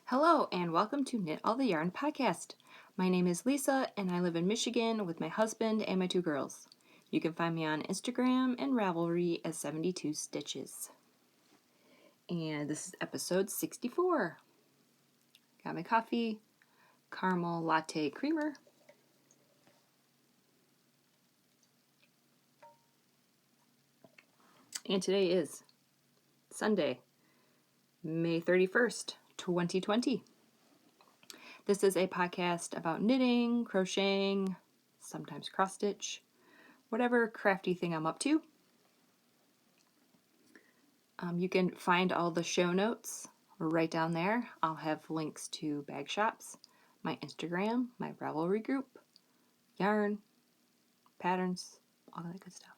Hello and welcome to Knit All the Yarn podcast. My name is Lisa and I live in Michigan with my husband and my two girls. You can find me on Instagram and Ravelry as 72 Stitches. And this is episode 64. Got my coffee, caramel latte creamer. And today is Sunday, May 31st, 2020. This is a podcast about knitting, crocheting, sometimes cross stitch, whatever crafty thing I'm up to. You can find all the show notes right down there. I'll have links to bag shops, my Instagram, my Ravelry group, yarn, patterns, all that good stuff.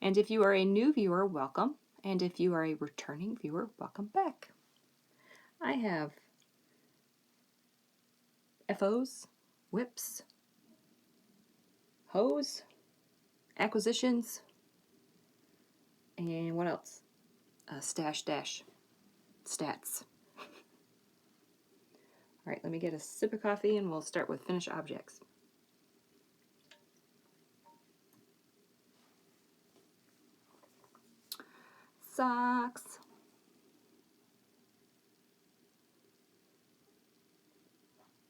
And if you are a new viewer, welcome. And if you are a returning viewer, welcome back. I have FOs, whips, hose, acquisitions, and what else? Stash dash stats. All right, let me get a sip of coffee and we'll start with finished objects. Socks.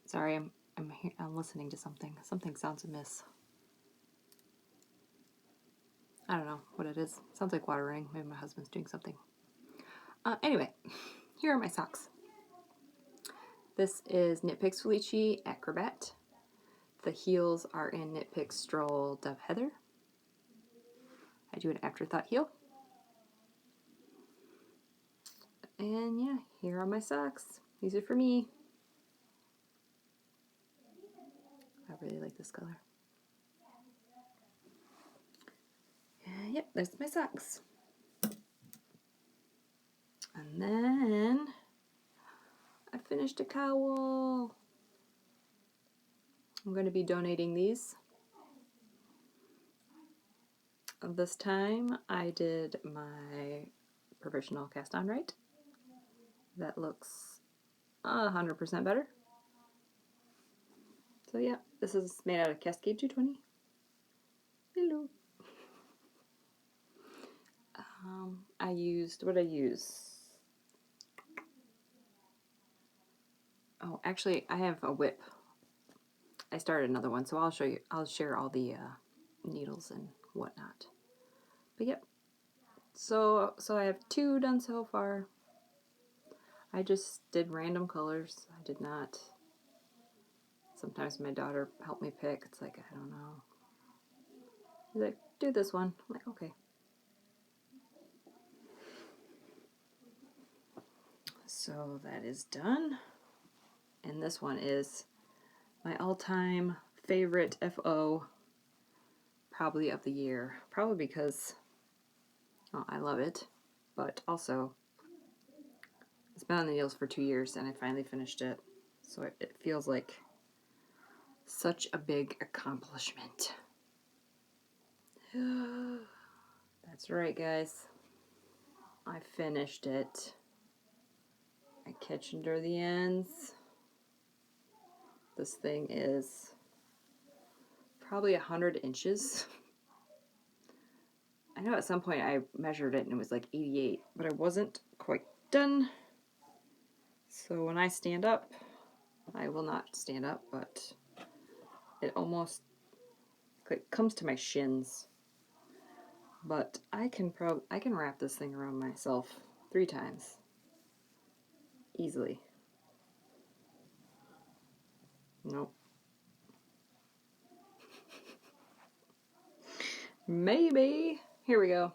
Sorry, I'm listening to something. Something sounds amiss. I don't know what it is. Sounds like water running. Maybe my husband's doing something. Anyway, here are my socks. This is Knitpicks Felici Acrobat. The heels are in Knitpicks Stroll Dove Heather. I do an afterthought heel. And yeah, here are my socks. These are for me. I really like this color. Yep, there's my socks. And then I finished a cowl. I'm going to be donating these. This time I did my provisional cast on right. That looks 100% better. So yeah, this is made out of Cascade 220. Hello. What did I use? Oh, actually, I have a whip. I started another one, so I'll show you. I'll share all the needles and whatnot. But yep. So I have 2 done so far. I just did random colors. I did not. Sometimes my daughter helped me pick. It's like, I don't know. She's like, do this one. I'm like, okay. So that is done. And this one is my all-time favorite FO, probably of the year. Probably because I love it, but also it's been on the needles for 2 years and I finally finished it. So it feels like such a big accomplishment. That's right, guys. I finished it. I catch under the ends. This thing is probably 100 inches. I know at some point I measured it and it was like 88, but I wasn't quite done. So when I stand up, I will not stand up, but it almost comes to my shins. But I can wrap this thing around myself 3 times. Easily. Nope. Maybe. Here we go.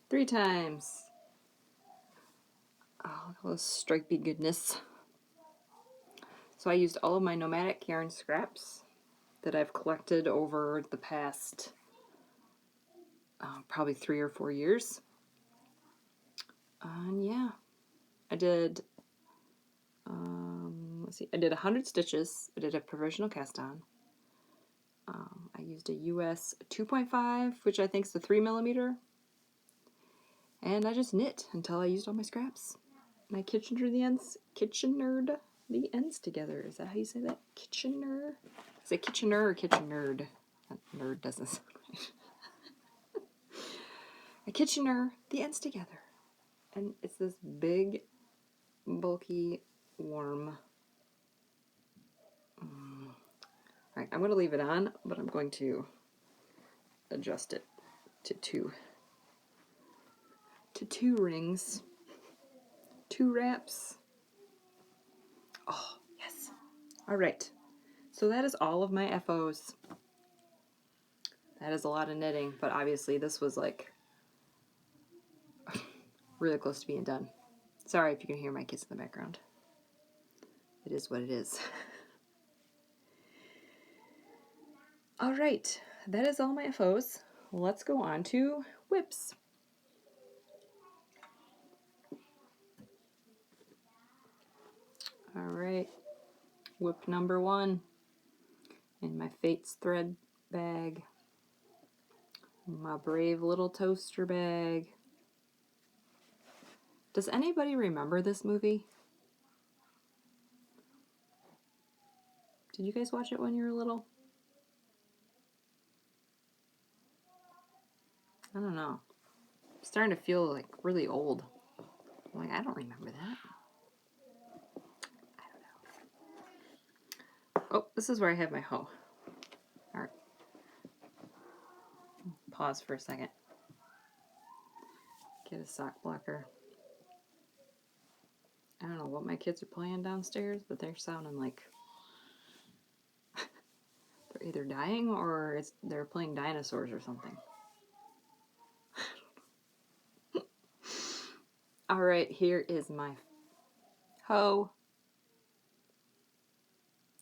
3 times. Oh, look at all this stripey goodness. So I used all of my Nomadic yarn scraps that I've collected over the past probably 3 or 4 years. And yeah, I did, I did 100 stitches. I did a provisional cast on. I used a US 2.5, which I think is the 3mm. And I just knit until I used all my scraps. my Kitchenered the ends together. Is that how you say that? Kitchener? Is it Kitchener or Kitchenered? That nerd doesn't sound right. I Kitchener the ends together. And it's this big, bulky, warm. Alright, I'm going to leave it on, but I'm going to adjust it to two rings. 2 wraps. Oh, yes. Alright. So that is all of my FOs. That is a lot of knitting, but obviously this was like really close to being done. Sorry if you can hear my kids in the background. It is what it is. Alright, that is all my FOs. Let's go on to whips. Alright, whip number 1 in my Fates thread bag. My brave little toaster bag. Does anybody remember this movie? Did you guys watch it when you were little? I don't know. I'm starting to feel like really old. I'm like, I don't remember that. I don't know. Oh, this is where I have my hoe. Alright. Pause for a second. Get a sock blocker. I don't know what my kids are playing downstairs, but they're sounding like they're either dying or they're playing dinosaurs or something. Alright, here is my hoe.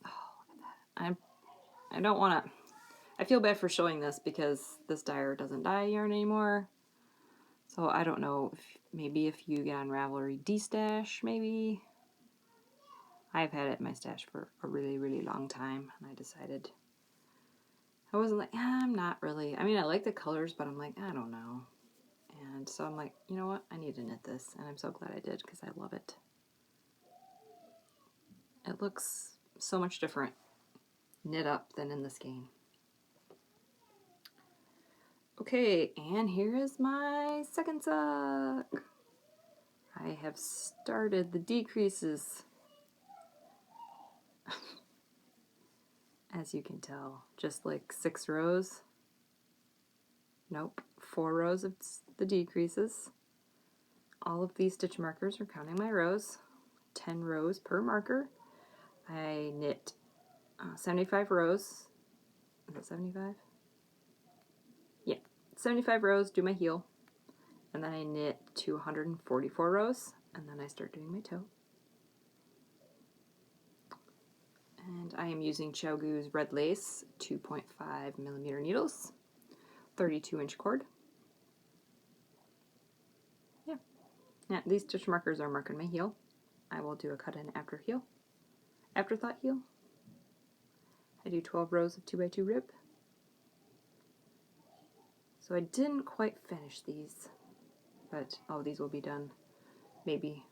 Oh, look at that. I don't want to... I feel bad for showing this because this dyer doesn't dye yarn anymore. So I don't know if maybe if you get on Ravelry D-stash, maybe. I've had it in my stash for a really, really long time, and I decided I wasn't like, I'm not really. I mean, I like the colors, but I'm like, I don't know. And so I'm like, you know what? I need to knit this, and I'm so glad I did because I love it. It looks so much different knit up than in the skein. Okay, and here is my second sock. I have started the decreases. As you can tell, just like 6 rows. Nope, 4 rows of the decreases. All of these stitch markers are counting my rows. 10 rows per marker. I knit 75 rows. Is it 75? Yeah, 75 rows, do my heel. And then I knit to 144 rows, and then I start doing my toe. And I am using Chiaogoo's red lace 2.5 millimeter needles, 32-inch cord. Yeah. Now these stitch markers are marking my heel. I will do a cut in afterthought heel. I do 12 rows of 2x2 rib. So I didn't quite finish these, but these will be done. Maybe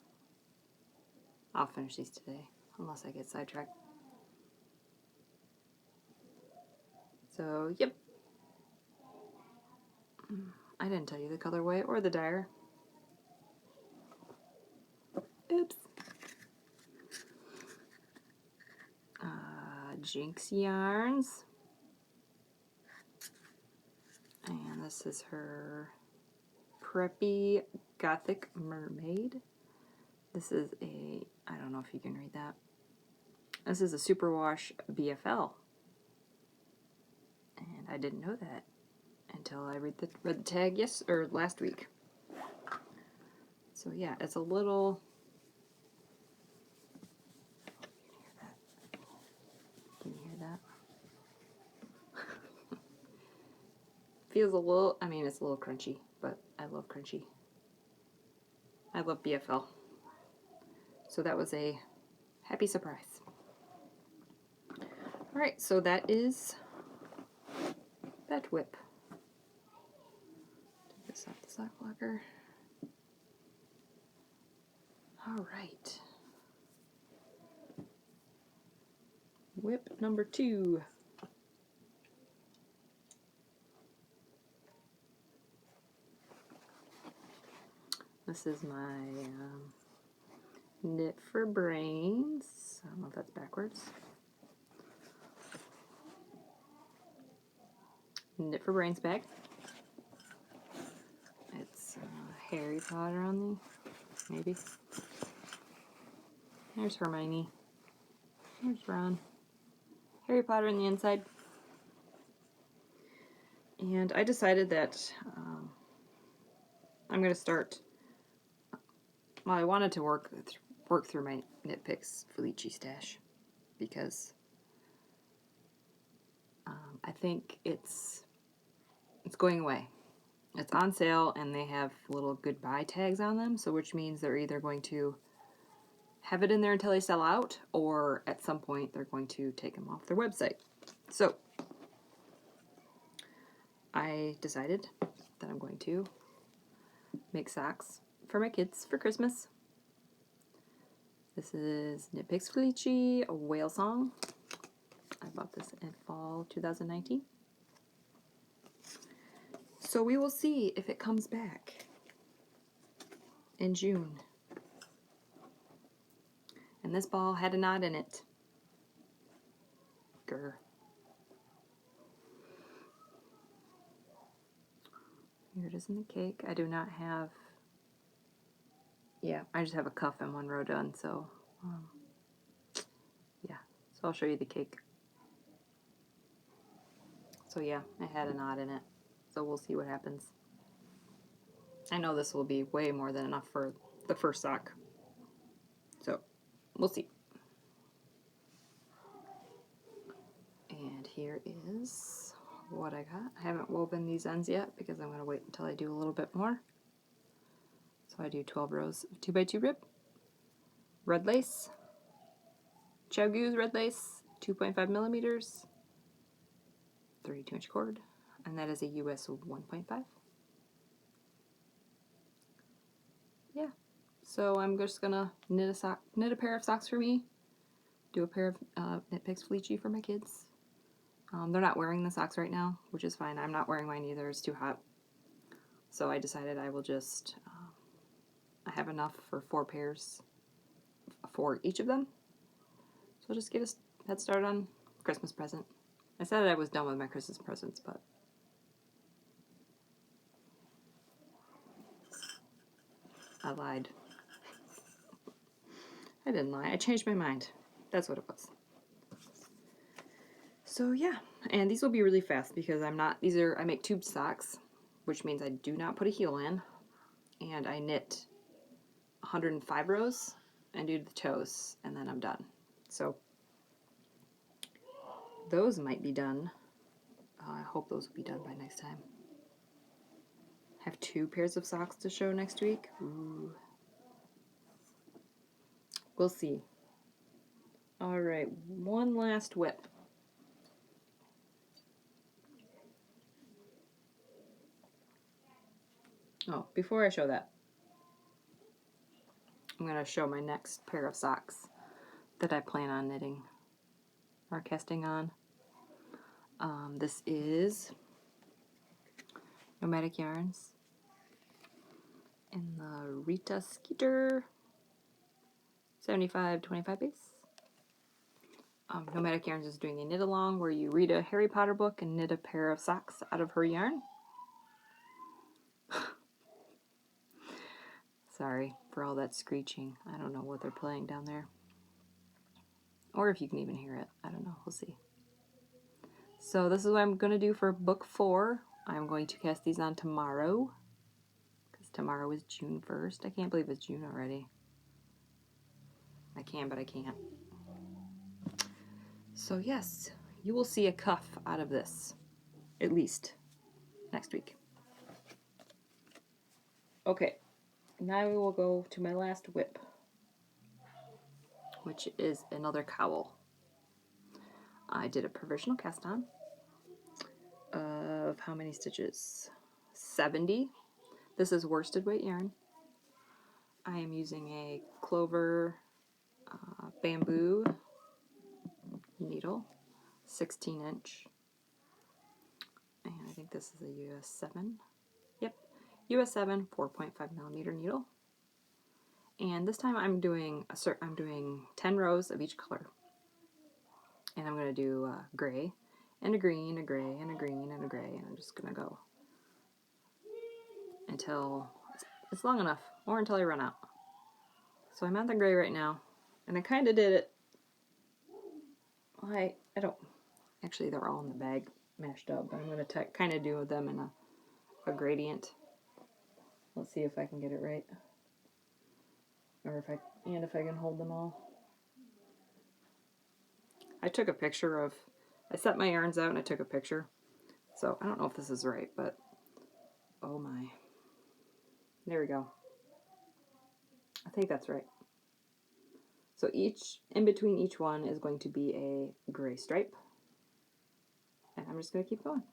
I'll finish these today, unless I get sidetracked. So, yep. I didn't tell you the colorway or the dyer. Oops. Gynx yarns. And this is her Preppy Gothic Mermaid. This is I don't know if you can read that. This is a superwash BFL. And I didn't know that until I read the tag last week. So yeah, it's a little... Can you hear that? Feels a little, I mean, it's a little crunchy, but I love crunchy. I love BFL. So that was a happy surprise. Alright, so that is that whip. Take this off the sock blocker. All right. Whip number 2. This is my Knit for Brains. I don't know if that's backwards. Knit for Brains bag. It's Harry Potter on the, maybe. There's Hermione. There's Ron. Harry Potter on the inside. And I decided that I'm going to start. Well, I wanted to work through my Knitpicks Felici stash because I think it's going away. It's on sale and they have little goodbye tags on them, so which means they're either going to have it in there until they sell out, or at some point they're going to take them off their website. So I decided that I'm going to make socks for my kids for Christmas. This is Knitpicks Felici, a whale song. I bought this in fall 2019. So we will see if it comes back in June. And this ball had a knot in it. Grr. Here it is in the cake. I do not have, yeah, I just have a cuff and one row done, so, yeah. So I'll show you the cake. So yeah, I had a knot in it. So we'll see what happens. I know this will be way more than enough for the first sock. So, we'll see. And here is what I got. I haven't woven these ends yet because I'm going to wait until I do a little bit more. So I do 12 rows of 2x2 rib, red lace, Chiaogoo's red lace, 2.5 millimeters, 32-inch cord, and that is a US 1.5. Yeah, so I'm just gonna knit a pair of socks for me, do a pair of Knitpicks Felici for my kids. They're not wearing the socks right now, which is fine. I'm not wearing mine either. It's too hot. So I decided I will just, I have enough for 4 pairs for each of them. So I'll just get a head start on Christmas present. I said I was done with my Christmas presents, but I lied. I didn't lie. I changed my mind. That's what it was. So yeah, and these will be really fast because I make tube socks, which means I do not put a heel in, and I knit 105 rows and do the toes, and then I'm done. So those might be done. I hope those will be done by next time. I have 2 pairs of socks to show next week. Ooh. We'll see. All right, one last whip. Oh, before I show that, I'm going to show my next pair of socks that I plan on knitting or casting on. This is Nomadic yarns in the Rita Skeeter 75-25 base. Nomadic Yarns is doing a knit along where you read a Harry Potter book and knit a pair of socks out of her yarn. Sorry for all that screeching. I don't know what they're playing down there. Or if you can even hear it. I don't know. We'll see. So this is what I'm going to do for book 4. I'm going to cast these on tomorrow. Because tomorrow is June 1st. I can't believe it's June already. I can, but I can't. So yes, you will see a cuff out of this. At least next week. Okay. Now we will go to my last whip, which is another cowl. I did a provisional cast on of how many stitches? 70. This is worsted weight yarn. I am using a Clover bamboo needle, 16-inch. And I think this is a US 7. Yep, US 7 4.5mm needle. And this time I'm doing 10 rows of each color. And I'm going to do a gray and a green, a gray and a green and a gray, and I'm just going to go until it's long enough, or until I run out. So I'm at the gray right now, and I kind of did it. Well, I don't, actually they're all in the bag mashed up, but I'm going to kind of do them in a gradient. Let's see if I can get it right, or if I can hold them all. I took a picture of, I set my yarns out and I took a picture. So I don't know if this is right, but oh my. There we go. I think that's right. So in between each one is going to be a gray stripe. And I'm just going to keep going.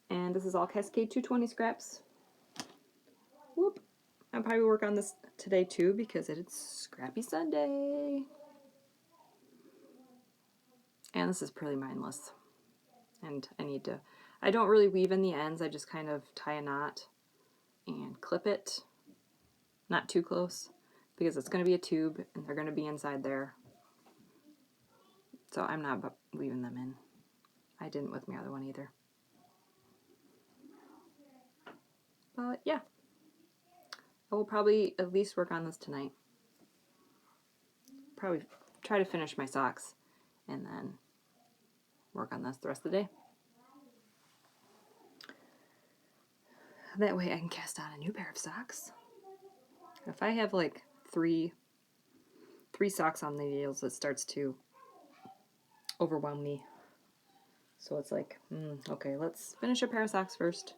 And this is all Cascade 220 scraps. Whoop. I'll probably work on this today too because it's Scrappy Sunday. And this is pretty mindless. And I don't really weave in the ends. I just kind of tie a knot and clip it. Not too close because it's going to be a tube and they're going to be inside there. So I'm not weaving them in. I didn't with my other one either. But yeah, I will probably at least work on this tonight. Probably try to finish my socks and then work on this the rest of the day. That way I can cast on a new pair of socks. If I have like three socks on the needles, it starts to overwhelm me. So it's like, okay, let's finish a pair of socks first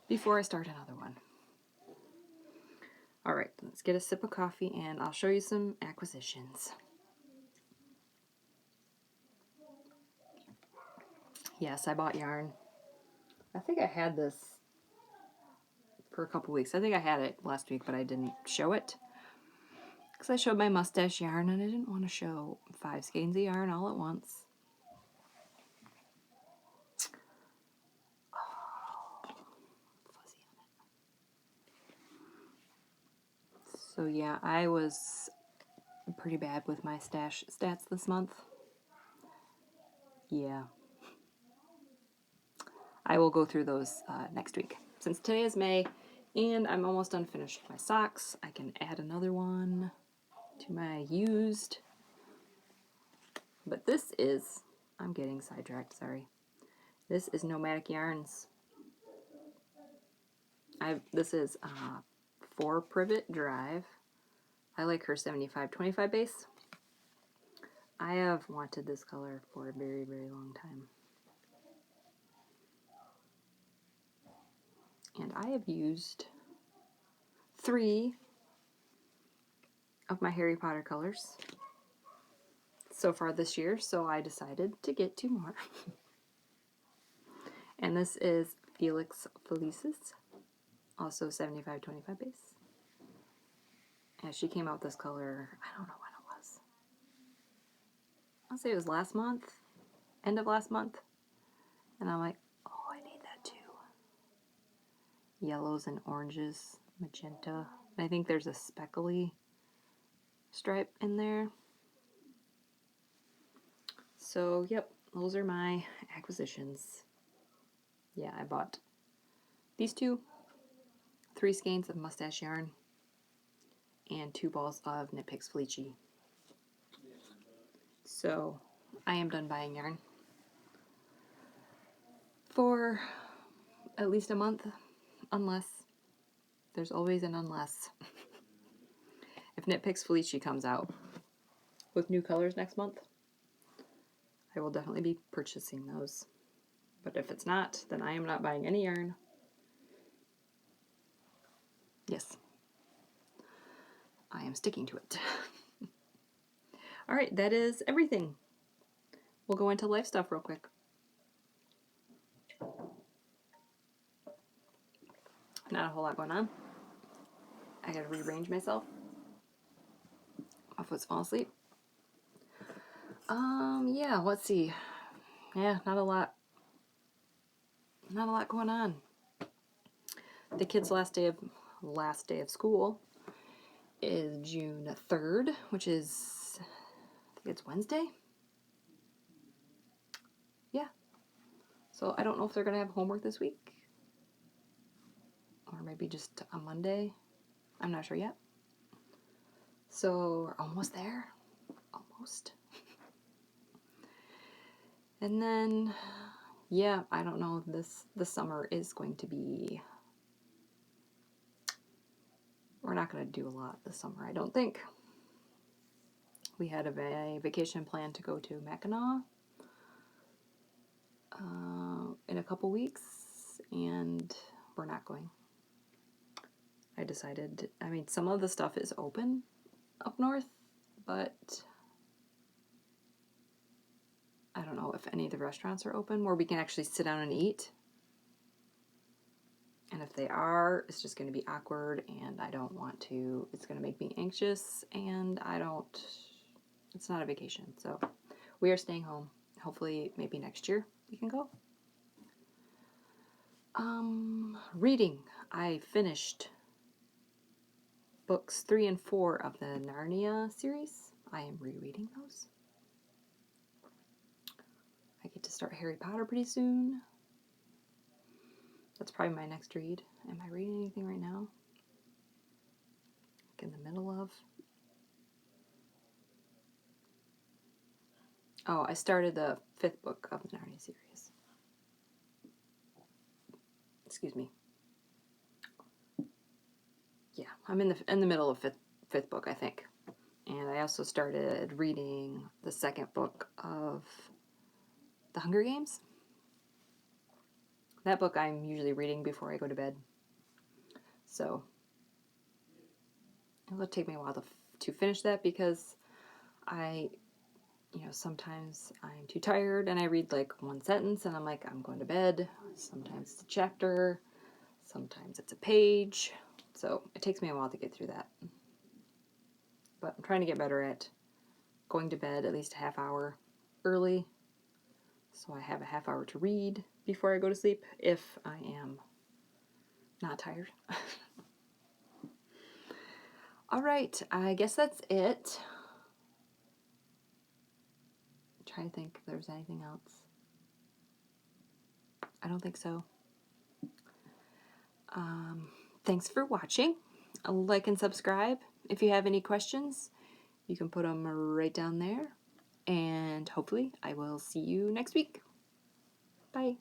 before I start another one. All right, let's get a sip of coffee and I'll show you some acquisitions. Yes, I bought yarn. I think I had this for a couple weeks. I think I had it last week, but I didn't show it because I showed my mustache yarn and I didn't want to show 5 skeins of yarn all at once. Oh, fuzzy on it. So yeah, I was pretty bad with my stash stats this month. Yeah. I will go through those next week. Since today is May and I'm almost done finished my socks, I can add another one to my used. But this is, I'm getting sidetracked, sorry. This is Nomadic yarns. This is 4 Privet Drive. I like her 75-25 base. I have wanted this color for a very, very long time. And I have used 3 of my Harry Potter colors so far this year, so I decided to get 2 more. And this is Felicis, also 75-25 base. And she came out with this color, I don't know when it was. I'll say it was last month, end of last month. And I'm like, oh, I need that too. Yellows and oranges, magenta. And I think there's a speckly stripe in there. So, yep, those are my acquisitions. Yeah, I bought these 2, 3 skeins of mustache yarn, and 2 balls of Knitpicks Felici. So, I am done buying yarn for at least a month, unless, there's always an unless. If Knitpicks Felici comes out with new colors next month, I will definitely be purchasing those. But if it's not, then I am not buying any yarn. Yes. I am sticking to it. All right, that is everything. We'll go into life stuff real quick. Not a whole lot going on. I gotta rearrange myself. My foot's falling asleep. Yeah, let's see. Yeah, not a lot going on. The kids' last day of school is June 3rd, which is, I think it's Wednesday. Yeah. So I don't know if they're gonna have homework this week, or maybe just a Monday. I'm not sure yet. So we're almost there. Almost. And then, yeah, I don't know. This summer is going to be. We're not going to do a lot this summer, I don't think. We had a vacation plan to go to Mackinac in a couple weeks, and we're not going. I decided. I mean, some of the stuff is open up north, but I don't know if any of the restaurants are open where we can actually sit down and eat. And if they are, it's just going to be awkward, and I don't want to. It's going to make me anxious, and I don't. It's not a vacation, so we are staying home. Hopefully, maybe next year we can go. Reading. I finished books 3 and 4 of the Narnia series. I am rereading those. I get to start Harry Potter pretty soon. That's probably my next read. Am I reading anything right now? Like in the middle of? Oh, I started the 5th book of the Narnia series. Excuse me. Yeah, I'm in the middle of fifth book, I think. And I also started reading the 2nd book of The Hunger Games. That book I'm usually reading before I go to bed. So it'll take me a while to finish that, because sometimes I'm too tired and I read like one sentence and I'm like, I'm going to bed. Sometimes it's a chapter, sometimes it's a page. So it takes me a while to get through that. But I'm trying to get better at going to bed at least a half hour early, so I have a half hour to read before I go to sleep if I am not tired. All right, I guess that's it. I'm trying to think if there's anything else. I don't think so. Thanks for watching. Like and subscribe. If you have any questions, you can put them right down there. And hopefully I will see you next week. Bye.